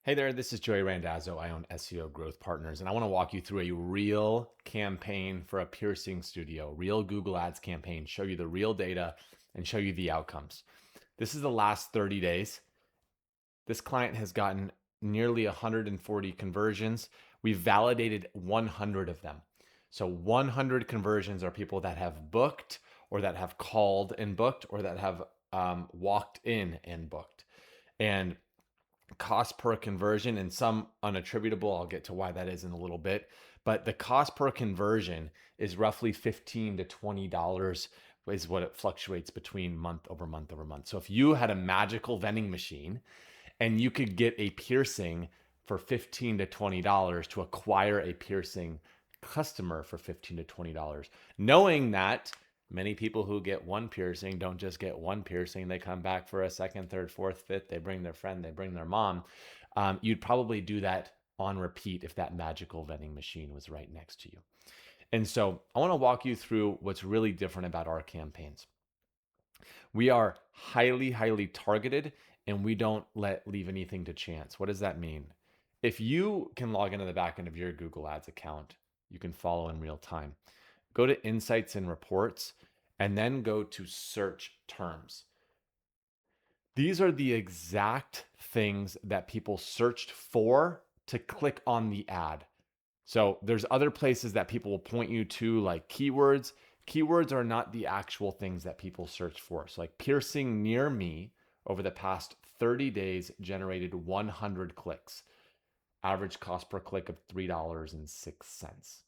Hey there, this is Joey Randazzo. I own SEO Growth Partners, and I want to walk you through a real campaign for a piercing studio, real Google Ads campaign, show you the real data and show you the outcomes. This is the last 30 days. This client has gotten nearly 140 conversions. We've validated 100 of them. So 100 conversions are people that have booked or that have called and booked or that have walked in and booked. And cost per conversion and some unattributable. I'll get to why that is in a little bit. But the cost per conversion is roughly $15 to $20 is what it fluctuates between month over month over month. So if you had a magical vending machine and you could get a piercing for $15 to $20 to acquire a piercing customer for $15 to $20, knowing that many people who get one piercing don't just get one piercing, they come back for a second, third, fourth, fifth, they bring their friend, they bring their mom. You'd probably do that on repeat if that magical vending machine was right next to you. And so I want to walk you through what's really different about our campaigns. We are highly, highly targeted and we don't leave anything to chance. What does that mean? If you can log into the back end of your Google Ads account, you can follow in real time. Go to Insights and Reports and then go to Search Terms. These are the exact things that people searched for to click on the ad. So there's other places that people will point you to, like keywords. Keywords are not the actual things that people search for. So like piercing near me over the past 30 days generated 100 clicks. Average cost per click of $3.06.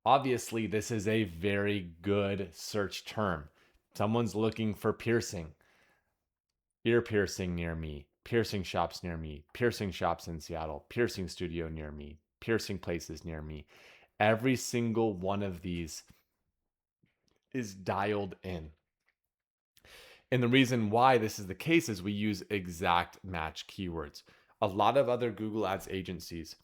Obviously, this is a very good search term. Someone's looking for piercing, ear piercing near me, piercing shops near me, piercing shops in Seattle, piercing studio near me, piercing places near me. Every single one of these is dialed in. And the reason why this is the case is we use exact match keywords. A lot of other Google Ads agencies,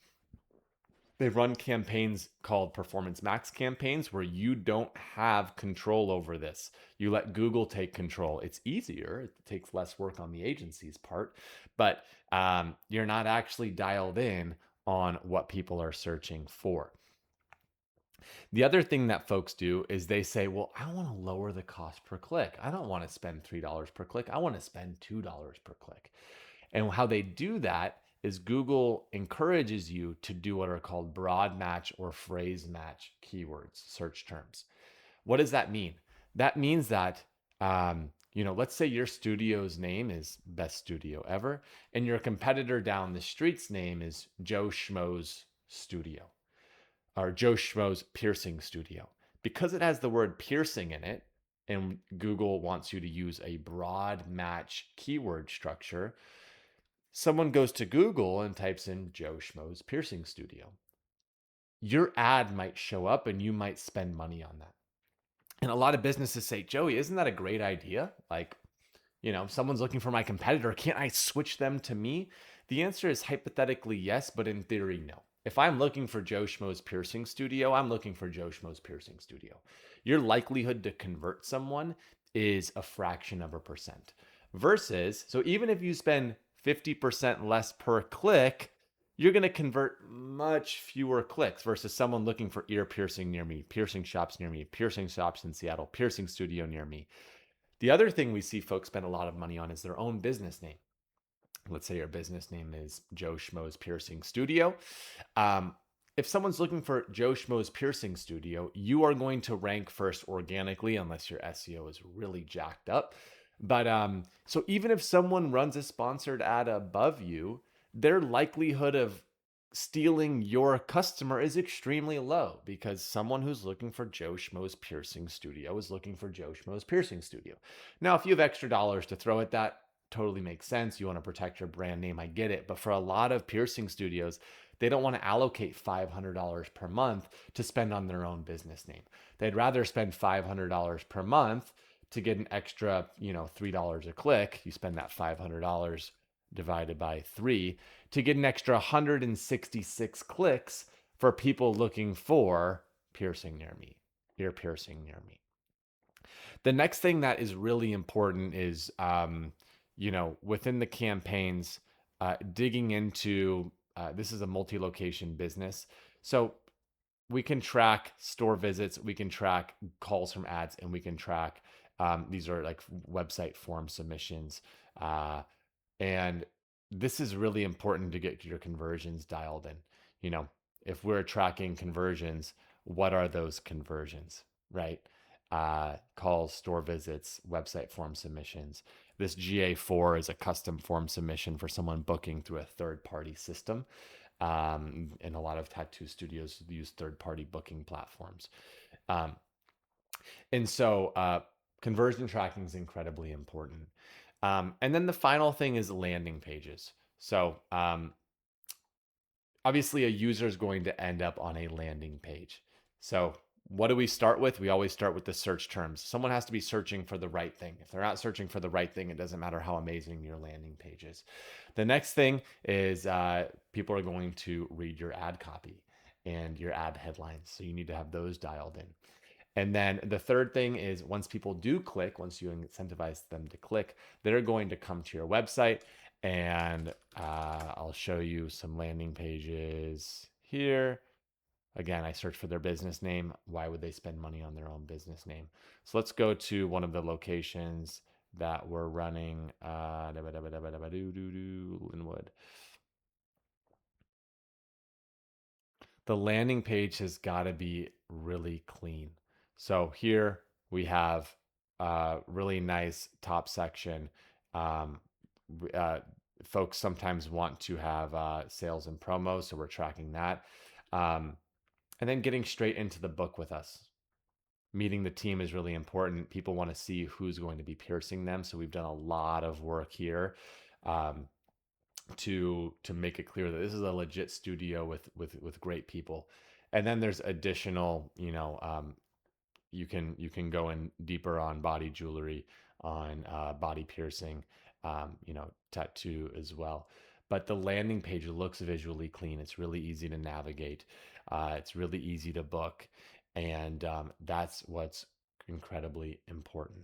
they run campaigns called Performance Max campaigns where you don't have control over this. You let Google take control. It's easier. It takes less work on the agency's part, but you're not actually dialed in on what people are searching for. The other thing that folks do is they say, well, I want to lower the cost per click. I don't want to spend $3 per click. I want to spend $2 per click. And how they do that is Google encourages you to do what are called broad match or phrase match keywords, search terms. What does that mean? That means that, let's say your studio's name is Best Studio Ever, and your competitor down the street's name is Joe Schmo's Studio or Joe Schmo's Piercing Studio. Because it has the word piercing in it, and Google wants you to use a broad match keyword structure, someone goes to Google and types in Joe Schmo's Piercing Studio. Your ad might show up and you might spend money on that. And a lot of businesses say, Joey, isn't that a great idea? Like, someone's looking for my competitor. Can't I switch them to me? The answer is hypothetically yes, but in theory, no. If I'm looking for Joe Schmo's Piercing Studio, I'm looking for Joe Schmo's Piercing Studio. Your likelihood to convert someone is a fraction of a percent. Versus, so even if you spend 50% less per click, you're going to convert much fewer clicks versus someone looking for ear piercing near me, piercing shops near me, piercing shops in Seattle, piercing studio near me. The other thing we see folks spend a lot of money on is their own business name. Let's say your business name is Joe Schmo's Piercing Studio. If someone's looking for Joe Schmo's Piercing Studio, you are going to rank first organically unless your SEO is really jacked up. But so even if someone runs a sponsored ad above you, their likelihood of stealing your customer is extremely low because someone who's looking for Joe Schmo's Piercing Studio is looking for Joe Schmo's Piercing Studio. Now, if you have extra dollars to throw at that, totally makes sense. You want to protect your brand name. I get it. But for a lot of piercing studios, they don't want to allocate $500 per month to spend on their own business name. They'd rather spend $500 per month to get an extra, $3 a click. You spend that $500 divided by 3 to get an extra 166 clicks for people looking for piercing near me, ear piercing near me. The next thing that is really important is, within the campaigns, digging into this is a multi-location business. So we can track store visits, we can track calls from ads, and we can track these are like website form submissions. Uh, and this is really important to get your conversions dialed in. You know, if we're tracking conversions, what are those conversions, right? Calls, store visits, website form submissions. This GA4 is a custom form submission for someone booking through a third party system. And a lot of tattoo studios use third party booking platforms. Um, and so conversion tracking is incredibly important. And then the final thing is landing pages. So obviously, a user is going to end up on a landing page. So what do we start with? We always start with the search terms. Someone has to be searching for the right thing. If they're not searching for the right thing, it doesn't matter how amazing your landing page is. The next thing is people are going to read your ad copy and your ad headlines. So you need to have those dialed in. And then the third thing is once people do click, once you incentivize them to click, they're going to come to your website. And I'll show you some landing pages here. Again, I search for their business name. Why would they spend money on their own business name? So let's go to one of the locations that we're running. Linwood. The landing page has got to be really clean. So here we have a really nice top section. Um, uh, Folks sometimes want to have sales and promos, so we're tracking that. And then getting straight into the book with us. Meeting the team is really important. People want to see who's going to be piercing them. So we've done a lot of work here. To make it clear that this is a legit studio with great people. And then there's additional, you can go in deeper on body jewelry, on body piercing, tattoo as well. But the landing page looks visually clean. It's really easy to navigate. It's really easy to book, and that's what's incredibly important.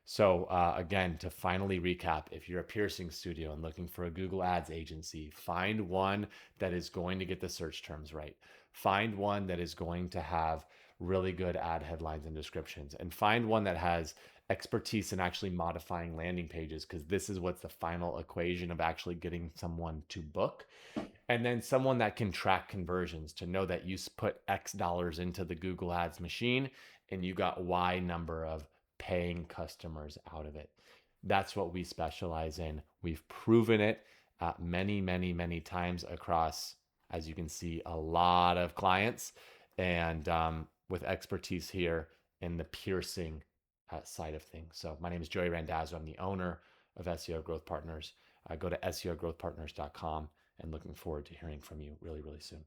So again, to finally recap, if you're a piercing studio and looking for a Google Ads agency, find one that is going to get the search terms right. Find one that is going to have really good ad headlines and descriptions, and find one that has expertise in actually modifying landing pages, because this is what's the final equation of actually getting someone to book. And then someone that can track conversions to know that you put X dollars into the Google Ads machine and you got Y number of paying customers out of it. That's what we specialize in. We've proven it many, many, many times across, as you can see, a lot of clients, and with expertise here in the piercing side of things. So my name is Joey Randazzo. I'm the owner of SEO Growth Partners. Go to SEOgrowthpartners.com, and looking forward to hearing from you really, really soon.